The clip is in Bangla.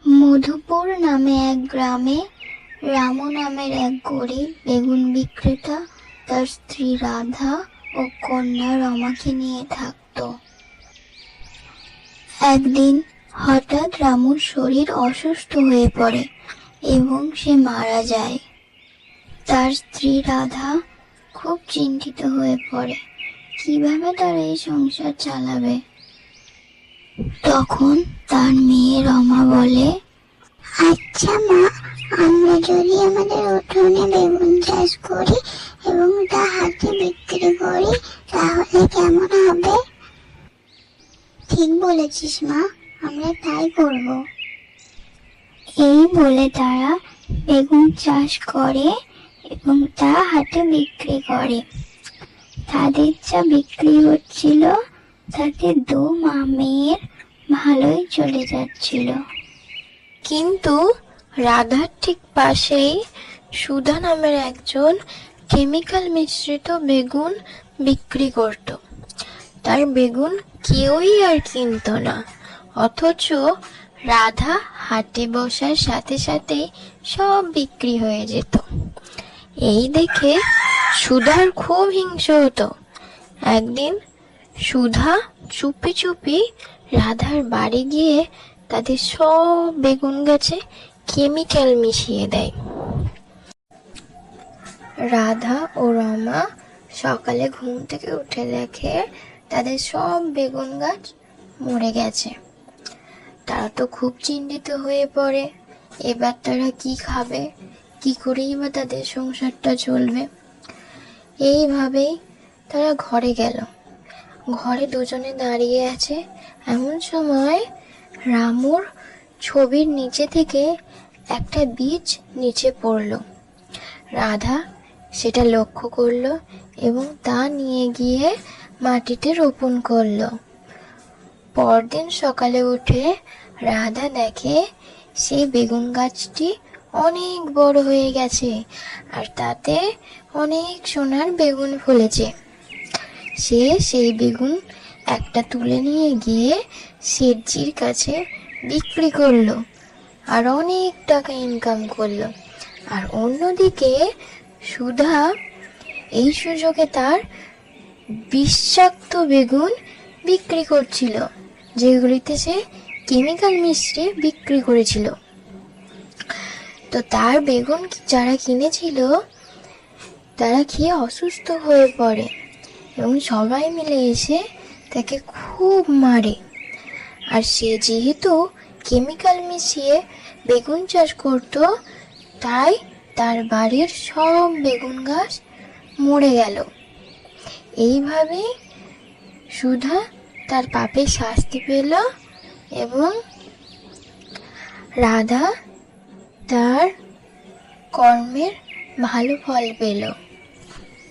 মধুপুর নামে এক গ্রামে রামু নামের এক গরিব বেগুন বিক্রেতা তার স্ত্রী রাধা ও কন্যা রমাকে নিয়ে থাকত। একদিন হঠাৎ রামুর শরীর অসুস্থ হয়ে পড়ে এবং সে মারা যায়। তার স্ত্রী রাধা খুব চিন্তিত হয়ে পড়ে, কিভাবে তার এই সংসার চালাবে। তখন তার মেয়ে রমা বলে, আচ্ছা মা, আমরা যদি আমাদের উঠোনে বেগুন চাষ করি এবং তা হাটে বিক্রি করি তাহলে কেমন হবে? ঠিক বলেছিস মা, আমরা তাই করব। এই বলে তারা বেগুন চাষ করে এবং তা হাটে বিক্রি করে। তাদের যা বিক্রি হচ্ছিল তাতে দু মা মেয়ের ভালোই চলে যাচ্ছিল। কিন্তু রাধার ঠিক পাশেই সুধা নামের একজন কেমিক্যাল মিশ্রিত বেগুন বিক্রি করত। তার বেগুন কেউই আর কিনত না, অথচ রাধা হাটে বসার সাথে সাথেই সব বিক্রি হয়ে যেত। এই দেখে সুধার খুব হিংসে হতো। একদিন সুধা চুপি চুপি রাধার বাড়ি গিয়ে তাদের সব বেগুন গাছে কেমিক্যাল মিশিয়ে দেয়। রাধা ও রমা সকালে ঘুম থেকে উঠে দেখে তাদের সব বেগুন গাছ মরে গেছে। তারা তো খুব চিন্তিত হয়ে পড়ে, এবার তারা কি খাবে, কি করেই বা তাদের সংসারটা চলবে। এইভাবেই তারা ঘরে গেল। ঘরে দুজনে দাঁড়িয়ে আছে, এমন সময় রামুর ছবির নিচে থেকে একটা বীজ নিচে পড়লো। রাধা সেটা লক্ষ্য করলো এবং তা নিয়ে গিয়ে মাটিতে রোপণ করলো। পরদিন সকালে উঠে রাধা দেখে সেই বেগুন গাছটি অনেক বড় হয়ে গেছে আর তাতে অনেক সোনার বেগুন ফলেছে। সে সেই বেগুন একটা তুলে নিয়ে গিয়ে শেঠজির কাছে বিক্রি করলো আর অনেক টাকা ইনকাম করলো। আর অন্যদিকে সুধা এই সুযোগে তার বিষাক্ত বেগুন বিক্রি করছিল, যেগুলিতে সে কেমিক্যাল মিশিয়ে বিক্রি করেছিল। তো তার বেগুন যারা কিনেছিল তারা খেয়ে অসুস্থ হয়ে পড়ে এবং সবাই মিলে এসে তাকে খুব মারে। আর সে যেহেতু কেমিক্যাল মিশিয়ে বেগুন চাষ করত, তাই তার বাড়ির সব বেগুন গাছ মরে গেল। এইভাবে সুধা তার পাপের শাস্তি পেল এবং রাধা তার কর্মের ভালো ফল পেল।